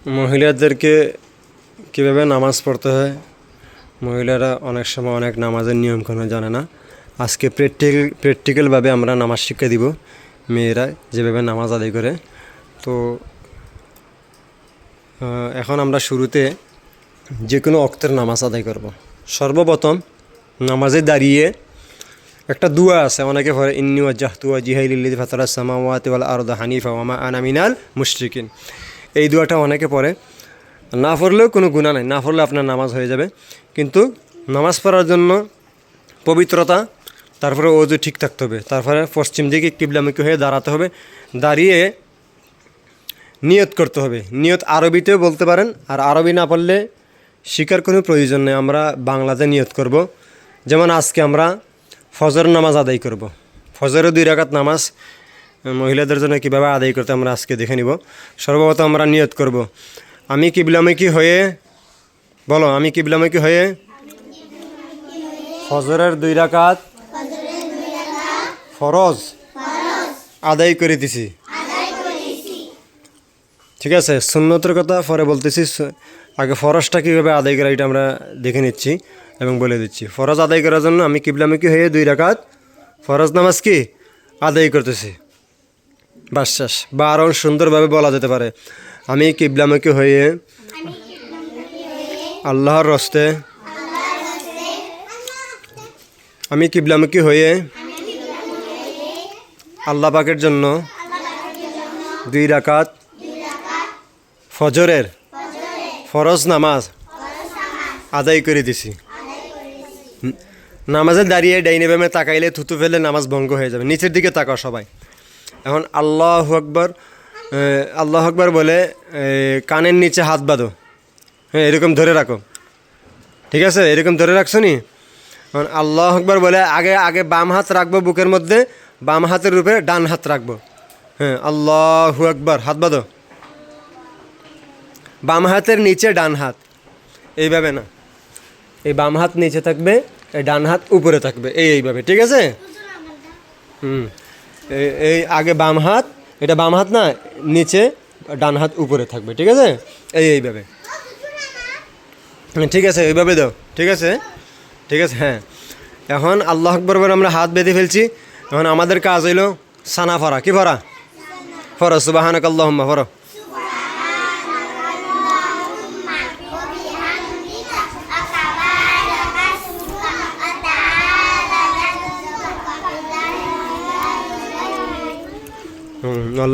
মহিলাদেরকে কীভাবে নামাজ পড়তে হয়। মহিলারা অনেক সময় অনেক নামাজের নিয়মকানুন জানে না। আজকে প্র্যাকটিক্যালভাবে আমরা নামাজ শিক্ষা দিব মেয়েরা যেভাবে নামাজ আদায় করে। তো এখন আমরা শুরুতে যে কোনো ওয়াক্তের নামাজ আদায় করব। সর্বপ্রথম নামাজে দাঁড়িয়ে একটা দুয়া আছে, অনেকে পড়ে ইন্নী ওয়াজ্জাহতু ওয়াজহিয়া লিল্লাযী ফাতারাস সামাওয়াতি ওয়াল আরদা হানিফা ওয়া মা আনা মিনাল মুশরিকিন। এই দুয়াটা অনেকে পড়ে, না পড়লেও কোনো গুনাহ নাই, না পড়লে আপনার নামাজ হয়ে যাবে। কিন্তু নামাজ পড়ার জন্য পবিত্রতা, তারপরে ওযু ঠিক থাকতে হবে, তারপরে পশ্চিম দিকে কিবলামুখী হয়ে দাঁড়াতে হবে, দাঁড়িয়ে নিয়ত করতে হবে। নিয়ত আরবিতেও বলতে পারেন, আর আরবি না পড়লে শিখার কোনো প্রয়োজন নেই, আমরা বাংলাতে নিয়ত করব। যেমন আজকে আমরা ফজর নামাজ আদায় করব। ফজরের 2 রাকাত নামাজ মহিলাদের জন্য কীভাবে আদায় করতে আমরা আজকে দেখে নিব। সর্বপ্রথম আমরা নিয়ত করব, আমি কিবলামুখী হয়ে, বলো, আমি কিবলামুখী হয়ে ফজরের 2 রাকাত ফরজ আদায় করে দিছি। ঠিক আছে, সুন্নতের কথা পরে বলতেছি, আগে ফরজটা কীভাবে আদায় করা এটা আমরা দেখে নিচ্ছি এবং বলে দিচ্ছি। ফরজ আদায় করার জন্য আমি কিবলামুখী হয়ে 2 রাকাত ফরজ নামাজ কি আদায় করতেছি। বাশ্বাস বা আরও সুন্দরভাবে বলা যেতে পারে, আমি কিবলামুখী হয়ে আল্লাহর রস্তে, আমি কিবলামুখী হয়ে আল্লাহ পাকের জন্য 2 রাকাত ফজরের ফরজ নামাজ আদায় করে দিছি। নামাজে দাঁড়িয়ে ডাইনে বামে তাকাইলে থুতু ফেলে নামাজ ভঙ্গ হয়ে যাবে। নিচের দিকে তাকাও সবাই। এখন আল্লাহু আকবার, আল্লাহু আকবার বলে কানের নিচে হাত বাঁধো, হ্যাঁ এরকম ধরে রাখো। ঠিক আছে, এরকম ধরে রাখছো নি? এখন আল্লাহু আকবার বলে আগে আগে বাম হাত রাখবো বুকের মধ্যে, বাম হাতের উপরে ডান হাত রাখবো। হ্যাঁ, আল্লাহু আকবার, হাত বাঁধো। বাম হাতের নিচে ডান হাত, এইভাবে না, এই বাম হাত নিচে থাকবে, এই ডান হাত উপরে থাকবে, এইভাবে। ঠিক আছে, এই আগে বাম হাত, এটা বাম হাত না, নিচে, ডান হাত উপরে থাকবে। ঠিক আছে, এইভাবে। ঠিক আছে, এইভাবে দাও। ঠিক আছে, ঠিক আছে, হ্যাঁ। এখন আল্লাহু আকবার বলে আমরা হাত বেঁধে ফেলছি। এখন আমাদের কাজ হইল সানা ফরা। কি ফরা? ফরো সুবহানাকাল্লাহুম্মা, ফরো।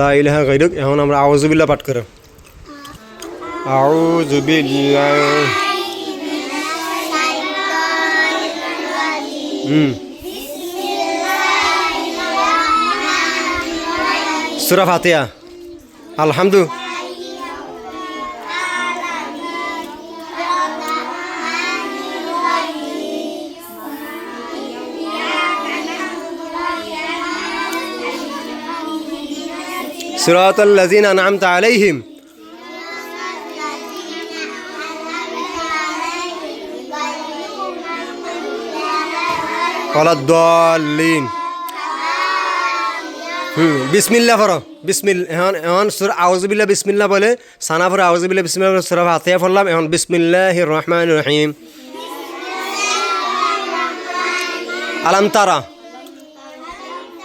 লা ইলাহা গায়রুক। এখন আমরা আউযু বিল্লাহ পাঠ করো। আউযু বিল্লাহ। সূরা ফাতিহা। আলহামদু। সিরাতাল লাযিনা আন'আমতা আলাইহিম ওয়ালাদ-দাল্লিন। বিসমিল্লাহ পড়ো। এখন সূরা আউযু বিল্লাহ বিসমিল্লাহ বলে সানা পড়ে আউযু বিল্লাহ বিসমিল্লাহ বলে সূরা ফাতিহা পড়লাম। এখন বিসমিল্লাহির রহমানির রহিম। আলাম তারা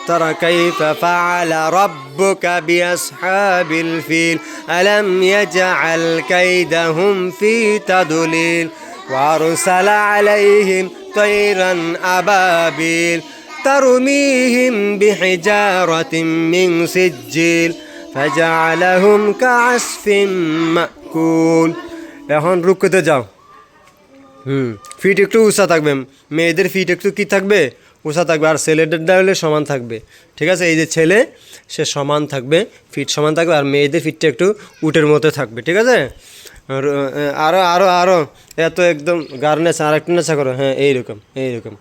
তারা কাইফা ফাআলা রাব্বুকা বিআসহাবিল ফিল আলাম ইয়াজআল কাইদাহুম ফি তাদলিল ওয়া আরসালা আলাইহিম তায়রান আবাবিল তারমিহিম বিহিজারাতিন মিন সিজ্জিল ফাজআলাহুম কাআসফিন মাকুল। এখন রুকুতে যাও। ফিট একটু উঁচা থাকবে, মেয়েদের ফিট একটু কি থাকবে, উঁচা থাকবে, আর ছেলেদের হলে সমান থাকবে। ঠিক আছে, এই যে ছেলে সে সমান থাকবে, ফিট সমান থাকবে, আর মেয়েদের ফিটটা একটু উটের মতো থাকবে। ঠিক আছে, আরও আরও আরও এত একদম গার্নেস, আর একটু নেশা করো। হ্যাঁ, এইরকম এইরকম।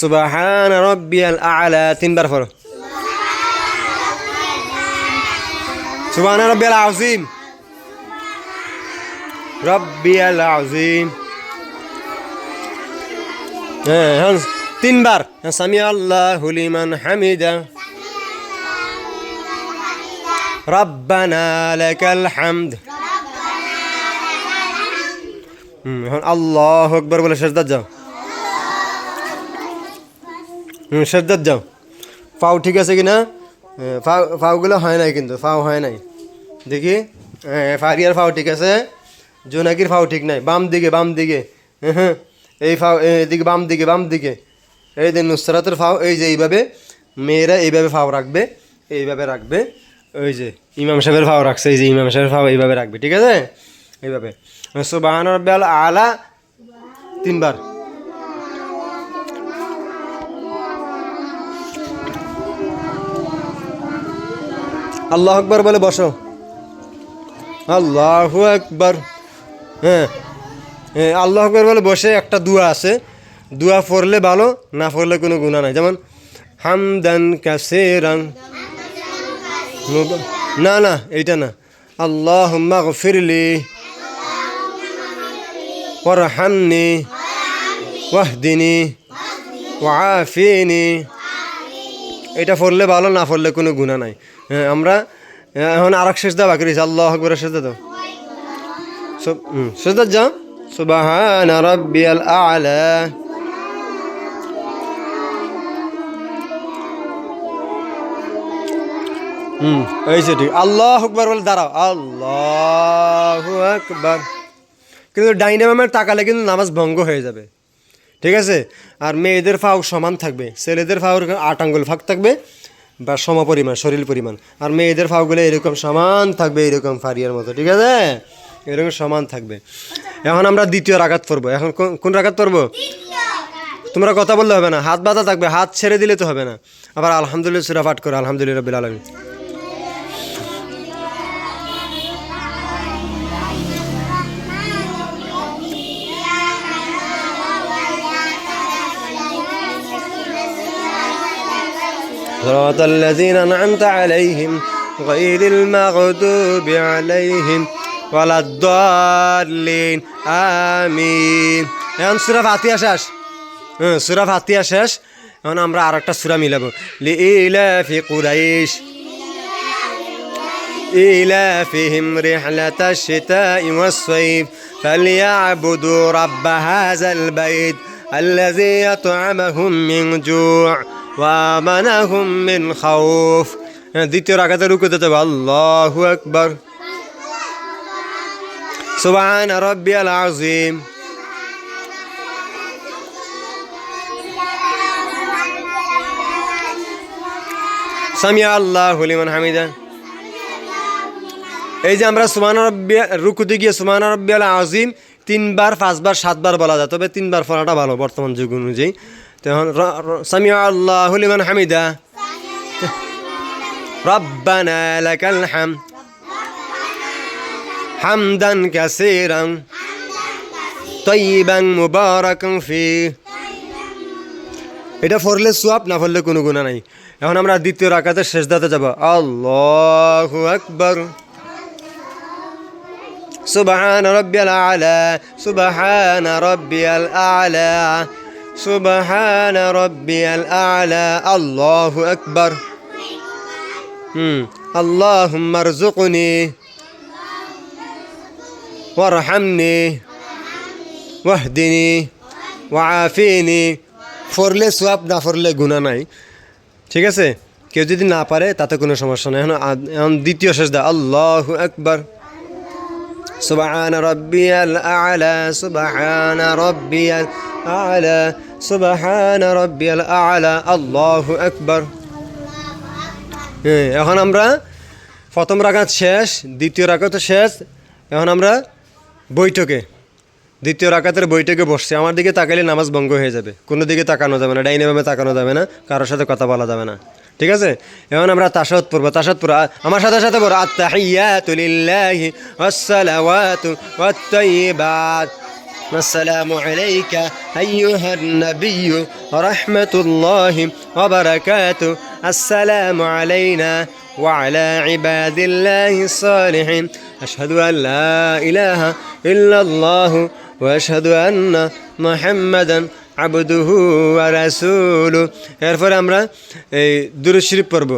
সুবহান রাব্বিয়াল আ'লা 3 বার পড়ো। সুবহান রাব্বিয়াল আযীম, রাব্বিয়াল আযীম। হ্যাঁ, 3 বার। সামি আল্লাহু লিমান হামিদা, রব্বানা লাকাল হামদ, এখন আল্লাহু আকবার বলে সেজদাত যাও। সেজদাত যাও। পাও ঠিক আছে কি না? পাওগুলো হয় নাই, কিন্তু পাও হয় নাই দেখি। ফারিয়ার পাও ঠিক আছে, জোনাকির পাও ঠিক নাই। বাম দিকে, বাম দিকে। হ্যাঁ, এই পাও এদিকে, বাম দিকে, বাম দিকে। এই যে নুসরাতের পাও, এই যে এইভাবে মেয়েরা এইভাবে পাও রাখবে, এইভাবে রাখবে। ওই যে ইমাম সাহেবের পাও রাখছে, এই যে ইমাম সাহেবের পাও এইভাবে রাখবে, ঠিক আছে? এইভাবে সুবহান রাব্বিয়াল আলা 3 বার। আল্লাহু আকবার বলে বসো। আল্লাহু আকবার। হ্যাঁ, আল্লাহু আকবার বলে বসে একটা দোয়া আছে, দোয়া পড়লে ভালো, না পড়লে কোনো গুনাহ নাই। যেমন হামদান কাসীরান, না না এইটা না। আল্লাহুম্মা গফিরলি ওয়ারহামনি ওয়াহদিনি ওয়াআফিনি। এটা পড়লে ভালো, না পড়লে কোনো গুনাহ নাই। হ্যাঁ, আমরা এখন আরেক সেজদা বাকি রয়েছে। আল্লাহু আকবার সেজদা দাও। সেজদা যাও। সুবহান রাব্বিয়াল আ'লা। এই যে ঠিক। আল্লাহু আকবার বলে দাঁড়াও। আল্লাহু আকবার। কিন্তু ডাইনে বামে তাকালে কিন্তু নামাজ ভঙ্গ হয়ে যাবে, ঠিক আছে? আর মেয়েদের ফাও সমান থাকবে, ছেলেদের ফাওর 8 আঙ্গুল ফাঁক থাকবে বা সমপরিমাণ শরীর পরিমাণ, আর মেয়েদের ফাওগুলো এরকম সমান থাকবে, এরকম ফারিয়ার মতো, ঠিক আছে? এরকম সমান থাকবে। এখন আমরা দ্বিতীয় রাকাত পড়বো। এখন কোন রাকাত পড়বো? তোমরা কথা বললে হবে না, হাত বাঁধা থাকবে, হাত ছেড়ে দিলে তো হবে না। আবার আলহামদুলিল্লাহ সূরা পাঠ করো, আলহামদুলিল্লাহ রাব্বিল আলামিন। صراط الذين أنعمت عليهم غير المغضوب عليهم ولا الضالين آمين। এখন সূরা ফাতিহা শেষ। সূরা ফাতিহা শেষ। এখন আমরা আরেকটা সূরা মিলাবো। লিইলাফি কুরাইশ إيلافهم رحلة الشتاء والصيف فليعبدوا رب هذا البيت الذي يطعمهم من جوع وآمنهم من خوف। দ্বিতীয় রাকাতে রুকুতে যাবে। আল্লাহু আকবার। সুবহান রাব্বিয়াল আযীম। সামিয়া আল্লাহু লিমান হামিদা। এই যে আমরা সুবহান রাব্বিয়া রুকুতে গিয়ে সুবহান রাব্বিয়াল আযীম 3 বার 5 বার 7 বার বলা যায়, তবে 3 বার পড়াটা ভালো বর্তমান যুগ অনুযায়ী। তখন সামিয়া আল্লাহু লিমান হামিদা। রব্বানা লাকাল হামদ হামদান কাসীরান তাইয়িবান মুবারাকান ফি। এটা পড়লে সওয়াব, না পড়লে কোনো গুনাহ নাই। এখন আমরা দ্বিতীয় রাকাতের সেজদাতে যাব। আল্লাহু আকবার। সুবহান রাব্বিয়াল আ'লা সুবহান রাব্বিয়াল আ'লা সুবহান রাব্বিয়াল আ'লা। আল্লাহু আকবার। আল্লাহুম্মা রযুকনি ওয়ারহামনি ওয়াহদিনি ওয়াআফিনি। পড়লে সওয়াব, না পড়লে গুনাহ নাই, ঠিক আছে? কেউ যদি না পারে তাতে কোনো সমস্যা নেই। এখন দ্বিতীয় সেজদা। আল্লাহু আকবার। সুবহান রাব্বিয়াল আ'লা সুবহান রাব্বিয়াল আ'লা সুবহান রাব্বিয়াল আ'লা। আল্লাহু আকবার। এখন আমরা প্রথম রাকাত শেষ, দ্বিতীয় রাকাত শেষ। এখন আমরা বৈঠকে, দ্বিতীয় রাকাতের বৈঠকে বসছি। আমার দিকে তাকালে নামাজ ভঙ্গ হয়ে যাবে, কোনো দিকে তাকানো যাবে না, ডাইনে বামে তাকানো যাবে না, কারোর সাথে কথা বলা যাবে না, ঠিক আছে? এখন আমরা তাশাহুদ পড়বো। তাশাহুদ পড়ো, আমার সাথে সাথে পড়ো। আত-তাহিয়াতু লিল্লাহি ওয়াস-সালাওয়াতু ওয়াত-তাইয়্যিবাত। আসসালামু আলাইকা আইয়ুহান নাবিয়্যু ওয়া রাহমাতুল্লাহি ওয়া বারাকাতুহু। আসসালামু আলাইনা ওয়া আলা ইবাদিল্লাহিস সালিহিন। আশহাদু আল লা ইলাহা ইল্লাল্লাহু ওয়া আশহাদু আন্না মুহাম্মাদান আবদুহু ওয়া রাসূলুহু। এরপরে আমরা এই দুরূদ শরীফ পড়ব।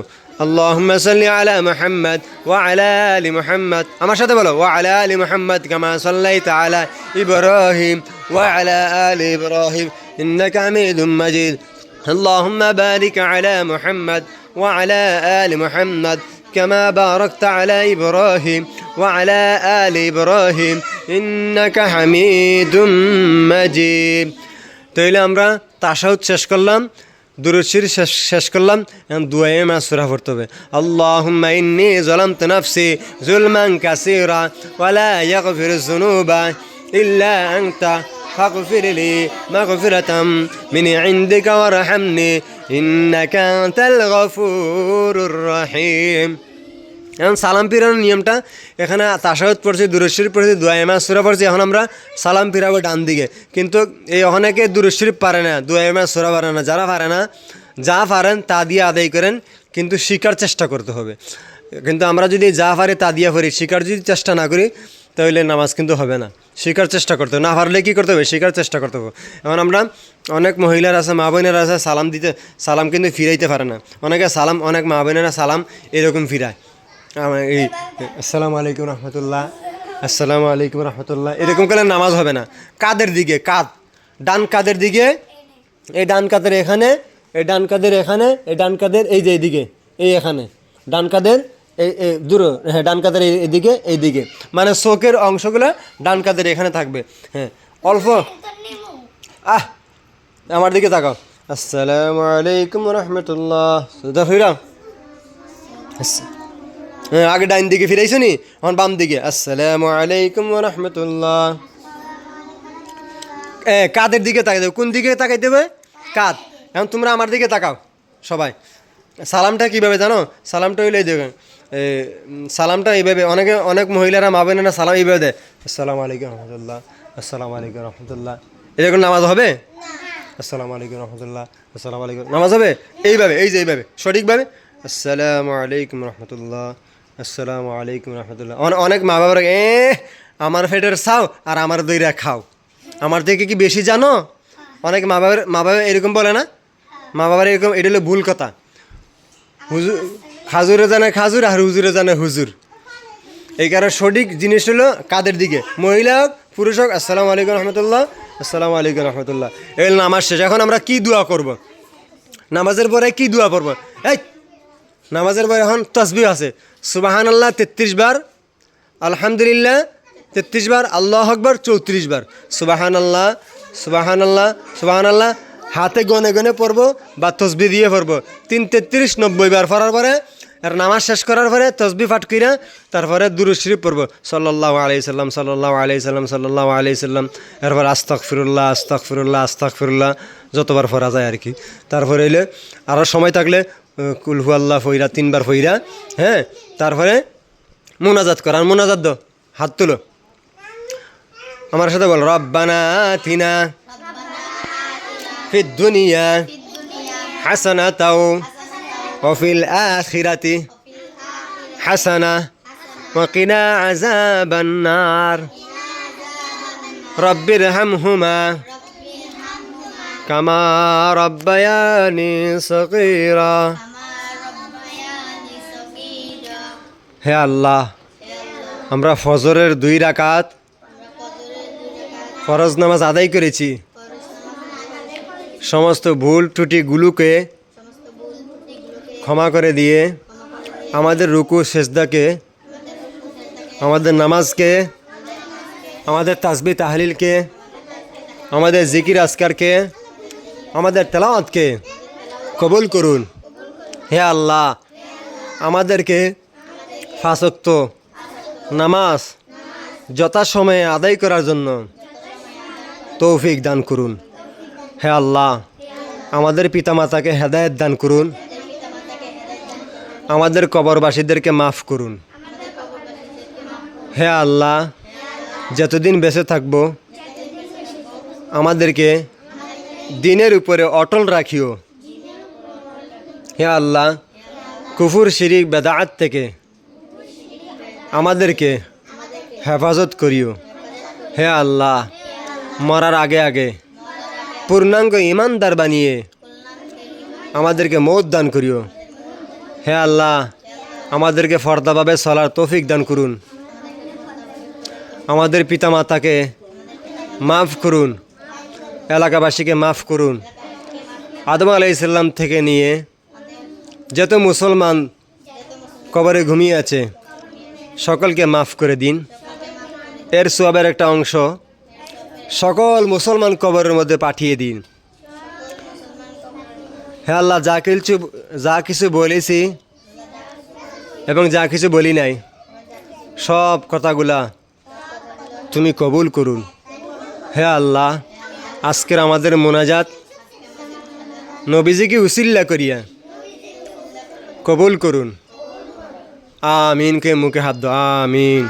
اللهم صل على محمد وعلى آل محمد আমার সাথে বলো وعلى آل محمد كما صليت على إبراهيم وعلى آل إبراهيم إنك حميد مجيد اللهم بارك على محمد وعلى آل محمد كما باركت على إبراهيم وعلى آل إبراهيم إنك حميد مجيد তাহলে আমরা তাশাহুদ শেষ করলাম দুরূদ শরীফ শেষ করলাম এখন দুআয়ে মাসুরা পড়তে হবে আল্লাহুম্মা ইন্নী যালামতু নাফসি যুলমান কাসীরা ওয়া লা ইয়াগফিরুয যুনুবা ইল্লা আনতা ফাগফির লি মাগফিরাতাম মিন ইনদিকা ওয়ারহামনি ইন্নাকা আনতাল গফুরুর রহিম এখন সালাম ফিরানোর নিয়মটা এখানে তাশাহুদ পড়ছি দুরূদ শরীফ পড়ছি দুআয়ে মাসুরা পড়ছি এখন আমরা সালাম ফিরাবো ডান দিকে কিন্তু এই অনেকে দুরূদ শরীফ পারে না দুআয়ে মাসুরা পারে না যারা পারে না যা পারেন তা দিয়ে আদায় করেন কিন্তু শিকার চেষ্টা করতে হবে কিন্তু আমরা যদি যা পারি তা দিয়ে পড়ি শিকার যদি চেষ্টা না করি তাহলে নামাজ কিন্তু হবে না শিকার চেষ্টা করতে হবে না পারলে কী করতে হবে শিকার চেষ্টা করতে হবে এখন আমরা অনেক মহিলার আছে মা বোনেরা আছে সালাম কিন্তু ফিরাইতে পারে না অনেকে সালাম অনেক মা বোনেরা সালাম এরকম ফিরায় এই আসসালামু আলাইকুম রহমতুল্লাহ আসসালামু আলাইকুম রহমতুল্লাহ এরকম করলে নামাজ হবে না কাদের দিকে ডান কাদের দিকে এই ডান কাদের এখানে এই ডান কাদের এখানে এই ডান কাদের এই যে এইদিকে এই এখানে ডান কাদের এই দূর হ্যাঁ ডান কাদের এইদিকে মানে চোখের অংশগুলো ডান কাদের এখানে থাকবে হ্যাঁ অল্প আমার দিকে তাকাও আসসালামু আলাইকুম রহমতুল্লাহ ফিরাও হ্যাঁ আগে ডাইন দিকে ফিরাইছো নি এখন বাম দিকে আসসালামু আলাইকুম ওয়া রাহমাতুল্লাহ কাদের দিকে তাকাই দেবে কোন দিকে তাকাইতে হবে কাদ এখন তোমরা আমার দিকে তাকাও সবাই সালামটা কীভাবে জানো সালামটা হইলে দেখেন সালামটা এইভাবে অনেক মহিলারা মা বোনেরা সালাম এইভাবে দেয় আসসালামু আলাইকুম রহমতুল্লাহ আসসালামু আলাইকুম রহমতুল্লাহ এরকম নামাজ হবে আসসালামু আলাইকুম রহমতুল্লাহ আসসালামু আলাইকুম নামাজ হবে এইভাবে এই যে এইভাবে সঠিকভাবে আসসালামু আলাইকুম রহমতুল্লাহ আসসালামু আলাইকুম রহমতুল্লাহ অনেক মা বাবার আমার ফেটের চাও আর আমার দইরা খাও আমার থেকে কি বেশি জানো অনেক মা বাবা এরকম বলে না মা বাবার এরকম এটা হলো ভুল কথা হুজুর খাজুরে জানে খাজুর আর হুজুরে জানে হুজুর এই কারণে সঠিক জিনিস হলো কাদের দিকে মহিলা হোক পুরুষ হোক আসসালামু আলাইকুম রহমতুল্লাহ আসসালামু আলাইকুম রহমতুল্লাহ এই নামাজ শেষ এখন আমরা কি দোয়া করব নামাজের পরে কি দোয়া করব এই নামাজের পরে এখন তাসবিহ আছে সুবহানাল্লাহ 33 বার আলহামদুলিল্লাহ 33 বার আল্লাহু আকবার 34 বার সুবহানাল্লাহ সুবহানাল্লাহ সুবহানাল্লাহ হাতে গনে গনে পড়বো বা তসবিহ দিয়ে পড়বো 3 33 90 বার পড়ার পরে আর নামাজ শেষ করার পরে তসবিহ পাঠ কইরা তারপরে দুরূদ শরীফ পড়বো সাল্লাল্লাহু আলাইহি সাল্লাম সাল্লাল্লাহু আলাইহি সাল্লাম সাল্লাল্লাহু আলাইহি সাল্লাম এরপর আস্তাগফিরুল্লাহ আস্তাগফিরুল্লাহ আস্তাগফিরুল্লাহ যতবার পড়া যায় আর কি তারপরে এলে আরও সময় থাকলে কুল হু আল্লাহ ফইরা 3 বার ফইরা হ্যাঁ তারপরে মুনাজাত করার মুনাজাত দাও হাত তুলো আমার সাথে বল রব্বানা আতিনা ফিদ দুনিয়া হাসানাতাও ওয়া ফিল আখিরাতি হাসানা ওয়া কিনা আযাবান নার রব্বিরহামহুমা কামা রব্বায়ানি সগীরা হে আল্লাহ আমরা ফজরের 2 রাকাত ফরজ নামাজ আদায় করেছি সমস্ত ভুল ত্রুটিগুলোকে ক্ষমা করে দিয়ে আমাদের রুকু সেজদাকে আমাদের নামাজকে আমাদের তাসবিহ তাহলিলকে আমাদের জিকির আজকারকে আমাদের তেলাওয়াতকে কবুল করুন হে আল্লাহ আমাদেরকে 5 ওয়াক্ত নামাজ যথাসময়ে আদায় করার জন্য তৌফিক দান করুন হে আল্লাহ আমাদের পিতামাতাকে হেদায়েত দান করুন আমাদের কবরবাসীদেরকে মাফ করুন হে আল্লাহ যতদিন বেঁচে থাকব আমাদেরকে দিনের উপরে অটল রাখিও হে আল্লাহ কুফর শিরিক বেদাত থেকে আমাদেরকে হেফাজত করিও হে আল্লাহ মরার আগে আগে পূর্ণাঙ্গ ইমানদার বানিয়ে আমাদেরকে মৌত দান করিও হে আল্লাহ, আমাদেরকে ফর্দাভাবে চলার তৌফিক দান করুন। আমাদের পিতামাতাকে মাফ করুন, এলাকাবাসীকে মাফ করুন। আদম আলাইহিস সালাম থেকে নিয়ে যত মুসলমান কবরে ঘুমিয়ে আছে সকলকে মাফ করে দিন। এর সওয়াবের একটা অংশ সকল মুসলমান কবরের মধ্যে পাঠিয়ে দিন। হে আল্লাহ, যা কিছু বলেছি এবং যা কিছু বলি নাই সব কথাগুলা তুমি কবুল করুন। হে আল্লাহ, আজকের আমাদের মোনাজাত নবীজিকে উসিল্লা করিয়া কবুল করুন। আমিন কে মুখে হাত দাও, আমিন।